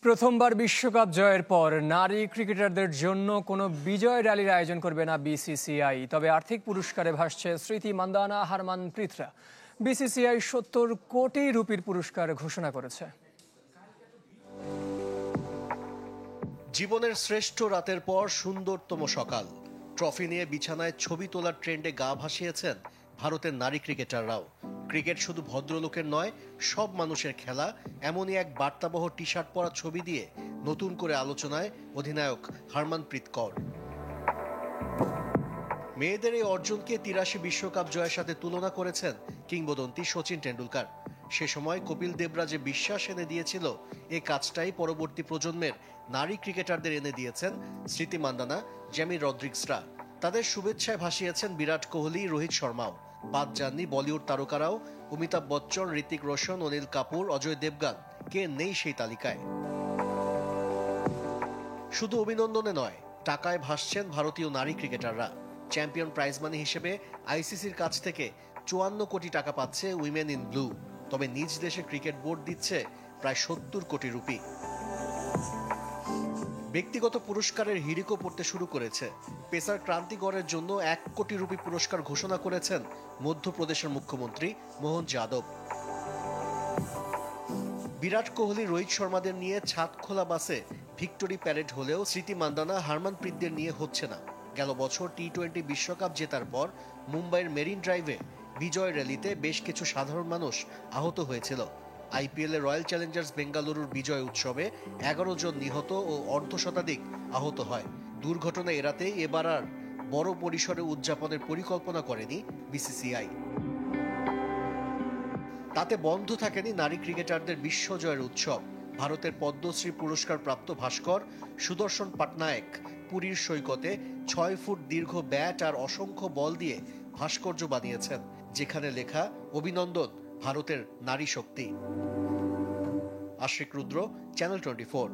প্রথমবার বিশ্বকাপ জয়ের পর নারী ক্রিকেটারদের জন্য কোনো বিজয় র্যালির আয়োজন করবে না বিসিসিআই। তবে আর্থিক পুরস্কারে ভাসছে স্মৃতি মান্দানা, হারমানপ্রীতরা। বিসিসিআই ৭০ কোটি রুপির পুরস্কার ঘোষণা করেছে। জীবনের শ্রেষ্ঠ রাতের পর সুন্দরতম সকাল, ট্রফি নিয়ে বিছানায় ছবি তোলার ট্রেন্ডে গা ভাসিয়েছেন ভারতের নারী ক্রিকেটাররাও। ক্রিকেট শুধু ভদ্রলোকের নয়, সব মানুষের খেলা, এমনই এক বার্তাবহ টি শার্ট পরা ছবি দিয়ে নতুন করে আলোচনায় অধিনায়ক হারমানপ্রীত কৌর। মেয়েদের এই অর্জনকে ৮৩ বিশ্বকাপ জয়ের সাথে তুলনা করেছেন কিংবদন্তি সচিন টেন্ডুলকার। সে সময় কপিল দেবরা যে বিশ্বাস এনে দিয়েছিল, এ কাজটাই পরবর্তী প্রজন্মের নারী ক্রিকেটারদের এনে দিয়েছেন স্মৃতি মান্দানা, জেমি রদ্রিগসরা। তাদের শুভেচ্ছায় ভাসিয়েছেন বিরাট কোহলি, রোহিত শর্মাও। বাদ যাননি বলিউড তারকারাও, অমিতাভ বচ্চন, ঋতিক রোশন, অনিল কাপুর, অজয় দেবগান। কে নেই সেই তালিকায়? শুধু অভিনন্দনে নয়, টাকায় ভাসছেন ভারতীয় নারী ক্রিকেটাররা। চ্যাম্পিয়ন প্রাইজ মানি হিসেবে আইসিসির কাছ থেকে ৫৪ কোটি টাকা পাচ্ছে উইমেন ইন ব্লু। তবে নিজ দেশে ক্রিকেট বোর্ড দিচ্ছে প্রায় ৭০ কোটি রুপি। ব্যক্তিগত পুরস্কারের হিড়িকও পড়তে শুরু করেছে। পেসার ক্রান্তি গড়ের জন্য ১ কোটি রুপি পুরস্কার ঘোষণা করেছেন মধ্যপ্রদেশের মুখ্যমন্ত্রী মোহন যাদব। বিরাট কোহলি, রোহিত শর্মাদের নিয়ে ছাদ খোলা বাসে ভিক্টোরি প্যারেড হলেও স্মৃতি মান্দানা, হারমানপ্রীতদের নিয়ে হচ্ছে না। গেল বছর টি-20 বিশ্বকাপ জেতার পর মুম্বাইয়ের মেরিন ড্রাইভে বিজয় র্যালিতে বেশ কিছু সাধারণ মানুষ আহত হয়েছিল। আইপিএলে রয়্যাল চ্যালেঞ্জার্স বেঙ্গালুরুর বিজয় উৎসবে ১১ জন নিহত ও অর্ধশতাধিক আহত হয়। দুর্ঘটনা এড়াতেই এবার আর বড় পরিসরে উদযাপনের পরিকল্পনা করেনি বিসিসিআই। তাতে বন্ধ থাকেনি নারী ক্রিকেটারদের বিশ্বজয়ের উৎসব। ভারতের পদ্মশ্রী পুরস্কার প্রাপ্ত ভাস্কর সুদর্শন পাটনায়ক পুরীর সৈকতে ৬ ফুট দীর্ঘ ব্যাট আর অসংখ্য বল দিয়ে ভাস্কর্য বানিয়েছেন, যেখানে লেখা অভিনন্দন ভারতের নারী শক্তি। আশিক রুদ্র, চ্যানেল 24।